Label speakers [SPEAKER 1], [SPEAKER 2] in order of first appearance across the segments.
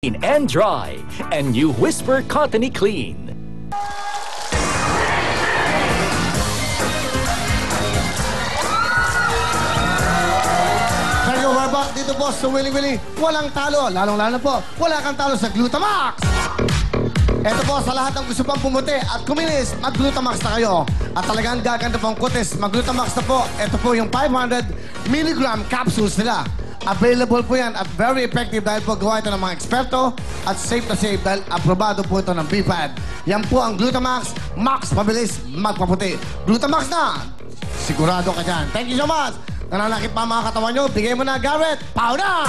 [SPEAKER 1] and dry, and new Whisper Cottony Clean.
[SPEAKER 2] Thank you, we're back dito po sa Willy Willy. Walang talo, lalong-lalo po, wala kang talo sa Glutamax. Ito po sa lahat ng gusto pang pumuti at kuminis, mag-Glutamax na kayo. At talagang gaganda pang kutis, mag-Glutamax na po. Ito po yung 500 milligram capsules nila. Available po yan at very effective dahil po gawa ito ng mga eksperto at safe na safe dahil aprobado po ito ng BPAD. Yan po ang Glutamax, max mabilis magpaputi. Glutamax na! Sigurado ka dyan. Thank you so much! Nananakit pa mga katawan nyo, bigay mo na, Garrett! Pow na!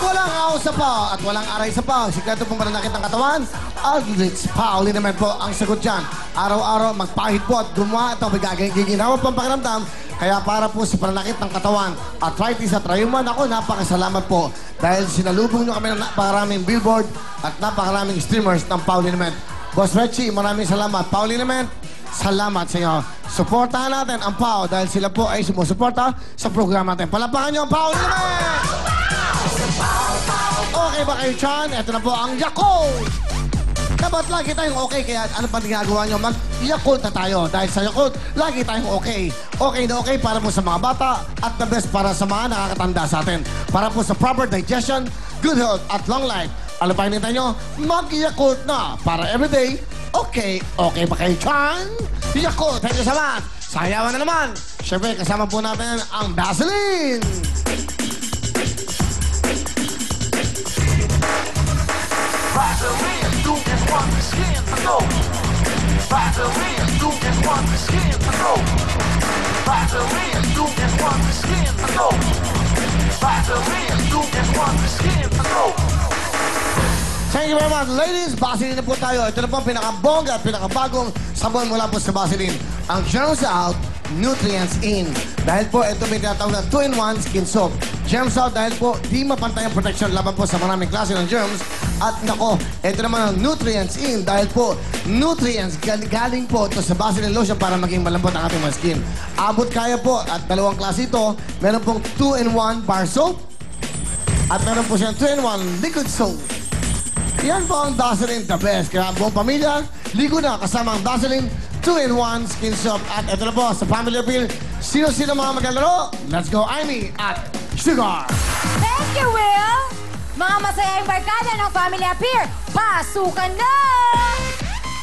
[SPEAKER 2] Walang aw sa paw at walang aray sa paw. Sikreto pong mananakit ng katawan, Aldrich Pauli naman po ang sagot dyan. Araw-araw magpahit po at gumawa ito. Giginawa pang pakiramdam. Kaya para po sa pananakit ng katawan, arthritis at rheuma, ako napakasalamat po. Dahil sinalubong nyo kami ng napakaraming billboard at napakaraming streamers ng Pauli naman. Boss Reggie, maraming salamat. Pauli naman, salamat sa inyo. Suportahan natin ang PAO dahil sila po ay sumusuporta sa program natin. Palapakan nyo ang Pauli naman! Okay ba kayo, Chan? Ito na po ang Yakult! Dapat lagi tayong okay, kaya ano pa ginagawa nyo? Mag-Yakult na tayo. Dahil sa Yakult, lagi tayong okay. Okay na okay para po sa mga bata at the best para sa mga nakakatanda sa atin. Para po sa proper digestion, good health at long life. Ano pa hinintay nyo? Mag-Yakult na para everyday. Okay, okay ba kayo, Chan? Yakult, thank you so much. Sayawan na naman. Siyempre, kasama po natin ang Vaseline.
[SPEAKER 3] Vaseline, you just want the skin to glow. Vaseline, you just want the skin to glow. Vaseline, you just want the skin to glow. Vaseline, you just want the skin to glow.
[SPEAKER 2] Thank you very much. Ladies, Vaseline na po tayo. Ito na po ang pinakabongga at pinakabagong sabon mula po sa Vaseline. Ang Germs Out, Nutrients In. Dahil po, ito may tinatawag na 2-in-1 skin soap. Germs Out dahil po, di mapantay ang protection laban po sa maraming klase ng germs. At nako, ito naman ang Nutrients In dahil po, nutrients galing po ito sa Vaseline lotion para maging malambot ang ating mga skin. Abot kaya po at dalawang klase ito. Meron pong 2-in-1 bar soap at meron po siyang 2-in-1 liquid soap. Yan po ang Vaseline, the best. Kaya buong pamilya, ligo na kasama ang Vaseline 2-in-1 skin soap. At ito na po, sa Family Appeal, sino-sino mga maglalaro? Let's go, Amy at Sugar!
[SPEAKER 4] Thank you, Will! Mga masayang barkada ng Family Appeal, pasukan na!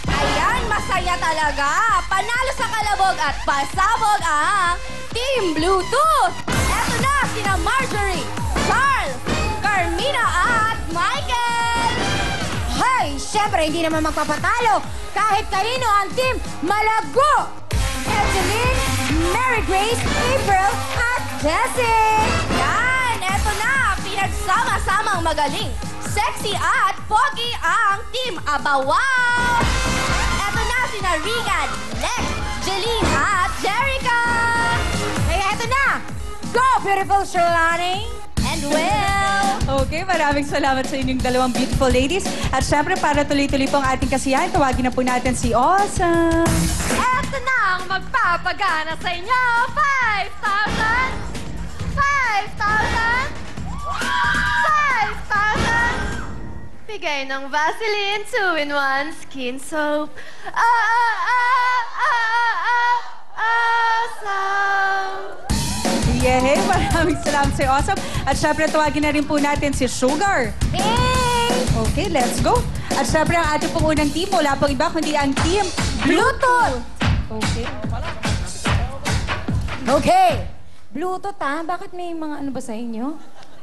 [SPEAKER 4] Ayan, masaya talaga! Panalo sa kalabog at pasabog ang Team Bluetooth! Eto na, sina Marjorie, Charles, Carmina at Michael! Hey, syempre hindi naman magpapatalo kahit kanino ang Team Malago! Evelyn, Mary Grace, April at Jessie! Yan, eto na, pinagsama-samang magaling, sexy at pogi ang Team Abawaw! Eto na sina Regan, Lex, Jeline at Jerica! Kaya eto na, go beautiful Shalani and Will!
[SPEAKER 5] Okay, maraming salamat sa inyong dalawang beautiful ladies. At syempre, para tuloy-tuloy po ang ating kasiyahan, tawagin na po natin si Awesome.
[SPEAKER 4] Eto na ang magpapagana sa inyo! 5,000! 5,000! 5,000! Bigay ng Vaseline 2-in-1 skin soap. Awesome!
[SPEAKER 5] Yehey, maraming salamat sa Awesome. At syempre, tawagin na rin po natin si Sugar.
[SPEAKER 4] Hey!
[SPEAKER 5] Okay, let's go. At syempre, ang ating pong unang team, wala pong iba kundi ang Team
[SPEAKER 4] Bluetooth!
[SPEAKER 5] Okay.
[SPEAKER 4] Okay. Bluetooth bakit may mga ano ba sa inyo?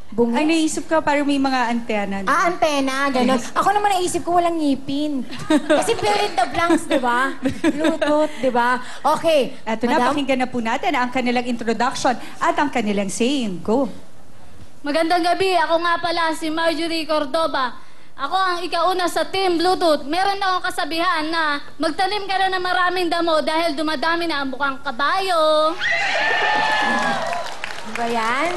[SPEAKER 4] Bunga?
[SPEAKER 5] Ay, naisip ko parang may mga antena.
[SPEAKER 4] Antena, gano'n. Ako naman naisip ko walang ngipin. Kasi fill in the blanks, di ba? Bluetooth, di ba? Okay.
[SPEAKER 5] Eto na, pakinggan na po natin ang kanilang introduction at ang kanilang saying. Go.
[SPEAKER 6] Magandang gabi. Ako nga pala si Marjorie Cordoba. Ako ang ikauna sa Team Bluetooth. Meron akong kasabihan na magtanim ka na ng maraming damo dahil dumadami na ang mukhang kabayo.
[SPEAKER 4] Ano ba yan?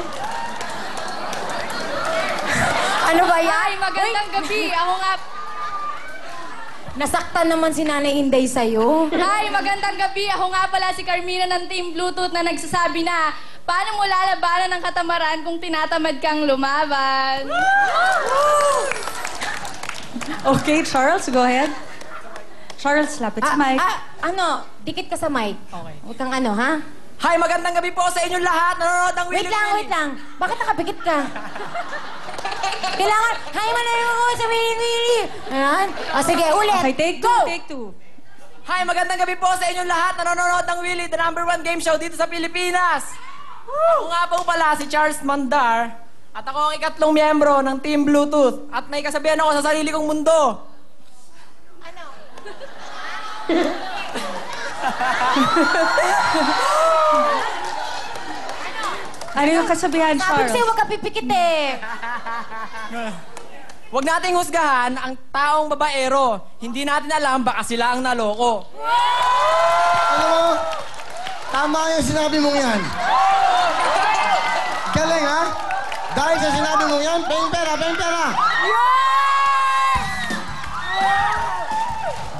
[SPEAKER 4] Ano ba yan?
[SPEAKER 6] Ay, magandang gabi. Ako nga...
[SPEAKER 4] Nasaktan naman si Nanay Inday sa'yo.
[SPEAKER 6] Hi, magandang gabi. Ako nga pala si Carmina ng Team Bluetooth na nagsasabi na Paano mo lalabanan ng katamaran kung tinatamad kang lumaban?
[SPEAKER 5] Okay, Charles, go ahead. Charles, lapit sa mic.
[SPEAKER 4] Dikit ka sa mic. Okay. Huwag kang ano, ha?
[SPEAKER 7] Hi, magandang gabi po sa inyong lahat. Nanonood ng Willy
[SPEAKER 4] Wait lang. Bakit nakapikit ka? Kailangan, hi, mananood ko sa Willy. Ayan. O, sige, ulit.
[SPEAKER 5] Okay, take
[SPEAKER 4] Go!
[SPEAKER 5] two, take two.
[SPEAKER 7] Hi, magandang gabi po sa inyong lahat. Nanonood ng Willy, the #1 game show dito sa Pilipinas. Ako nga po pala si Charles Mandar. At ako ang ikatlong miyembro ng Team Bluetooth. At may kasabihan ako sa sarili kong mundo.
[SPEAKER 5] Ano yung kasabihan,
[SPEAKER 4] Sabi ko
[SPEAKER 5] Charles?
[SPEAKER 4] sa'yo, huwag ka pipikit eh.
[SPEAKER 7] Huwag nating husgahan ang taong babaero. Hindi natin alam, baka sila ang naloko.
[SPEAKER 2] Alam mo, tama yung sinabi mong yan. Galing, ha? Dahil sa sinabi mong yan, paying pera.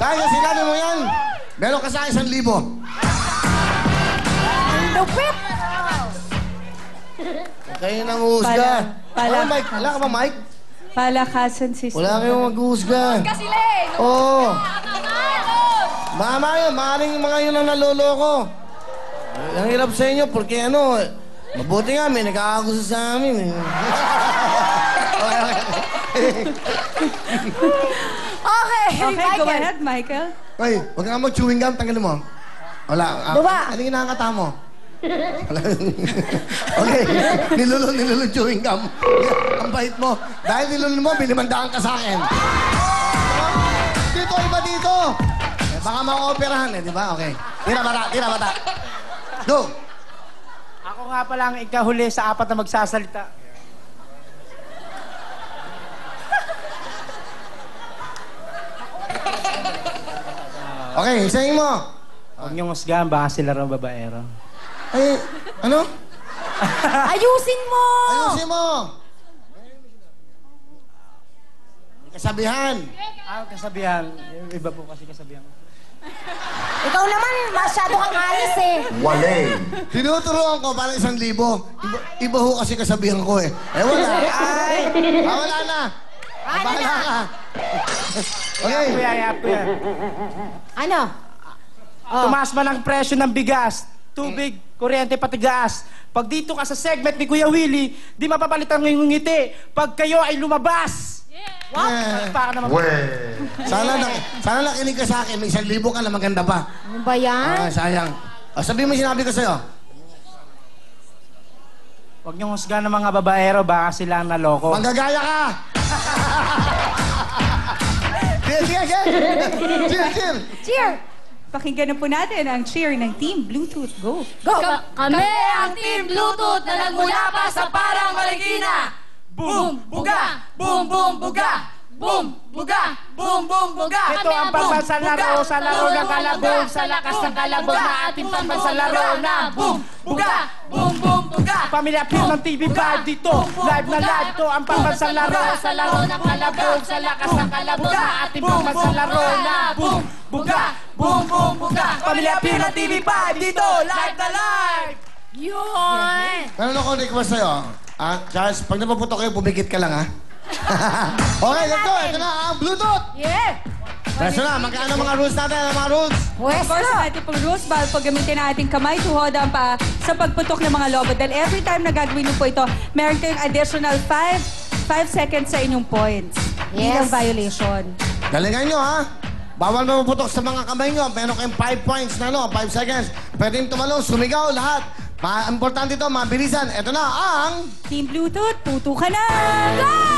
[SPEAKER 2] Dahil sa sinabi mong yan, meron ka sa 1,000.
[SPEAKER 4] Lupit!
[SPEAKER 2] Kayo nang uhusga.
[SPEAKER 5] Pala-
[SPEAKER 2] Mike? Wala ka ba, Mike?
[SPEAKER 5] Palakasan si
[SPEAKER 2] Wala kayong mag-uhusga.
[SPEAKER 6] Kasi eh.
[SPEAKER 2] Oo. Mama yun, maaaring mga yun ang naloloko. Ang hirap sa inyo, porque mabuti nga, may nakakagusto sa amin.
[SPEAKER 4] Okay,
[SPEAKER 5] Okay, go
[SPEAKER 4] Michael.
[SPEAKER 5] ahead, Michael.
[SPEAKER 2] Ay, huwag ka mag-chewing gum, tanggalin mo. Wala.
[SPEAKER 4] Baba.
[SPEAKER 2] Ano yung nakakata mo? Wala. Okay, nilulong chewing gum. Ang bait mo. Dahil nilulong mo, binimandaan ka sa akin. Dito, iba dito. Baka maka-operahan di ba? Okay. Tira bata. Go!
[SPEAKER 8] Ako nga pala ang ikahuli sa 4 na magsasalita.
[SPEAKER 2] Okay, isayin mo.
[SPEAKER 8] Huwag niyong husgahan, baka sila raw babaero.
[SPEAKER 2] Ay, ano?
[SPEAKER 4] Ayusin mo!
[SPEAKER 2] Ayusin mo. May kasabihan.
[SPEAKER 8] Kasabihan. Yung iba po kasi kasabihan.
[SPEAKER 4] Ikaw naman, masyado kang alis eh.
[SPEAKER 2] Tinuturuan ko parang 1,000. Iba ho kasi kasabihan ko eh. Wala. Ay! Wala na. Bahala ka. Okay.
[SPEAKER 8] Hayap ko yan.
[SPEAKER 4] Ano?
[SPEAKER 8] Tumaas man ang presyo ng bigas, tubig, kuryente, pati gas. Pag dito ka sa segment ni Kuya Willie, di mapapalitan ng iyong ngiti. Pag kayo ay lumabas. Para naman.
[SPEAKER 2] Sana nakinig ka sa akin. May 1,000 ka na maganda pa.
[SPEAKER 4] Ano ba yan?
[SPEAKER 2] Sayang. Sabihin mo yung sinabi ko sa'yo.
[SPEAKER 8] Huwag niyong husgahan ng mga babaero, baka sila ang naloko.
[SPEAKER 2] Manggagaya ka! Cheer!
[SPEAKER 4] Cheer!
[SPEAKER 5] Pakinggan na po natin ang cheer ng Team Bluetooth. Go!
[SPEAKER 4] Go!
[SPEAKER 6] Kami ang Team Bluetooth na nagmula pa sa Parang Marikina. Boom, buga! Boom, boom, buga! Boom, buga! Boom, boom, buga!
[SPEAKER 8] Ito ang pambansang laro sa laro ng kalabog. Sa lakas ng kalabog na ating pambansang laro na boom, buga!
[SPEAKER 6] Boom, boom, buga!
[SPEAKER 8] Pamilya Pil ng TV5 dito. Live na live. Ito ang pambansang laro sa laro ng kalabog. Sa lakas ng kalabog na ating pambansang laro na boom, buga! Boom, boom, buga! Pamilya Pil ng TV5 dito. Live na live!
[SPEAKER 6] Yun!
[SPEAKER 2] Meron ako request sa'yo. Charles, pag napaputok kayo, pumikit ka lang, ha? Okay, let's go. Ito na ang Bluetooth.
[SPEAKER 4] Yeah!
[SPEAKER 2] Pwesto na. Magkano mga rules natin? Ang mga rules?
[SPEAKER 5] Of course, ang ating pong rules, bawal po gamitin ang ating kamay, tuhodan pa sa pagputok ng mga lobo. Dahil every time na gagawin niyo po ito, meron kayong additional 5 seconds sa inyong points. Bilang violation.
[SPEAKER 2] Galingan nyo, ha? Bawal mapuputok sa mga kamay nyo. Meron kayong 5 points na, 5 seconds. Pwedeng tumalong, sumigaw, lahat. Importante ito, mabilisan. Ito na ang...
[SPEAKER 5] Team Bluetooth, puto ka na! Go!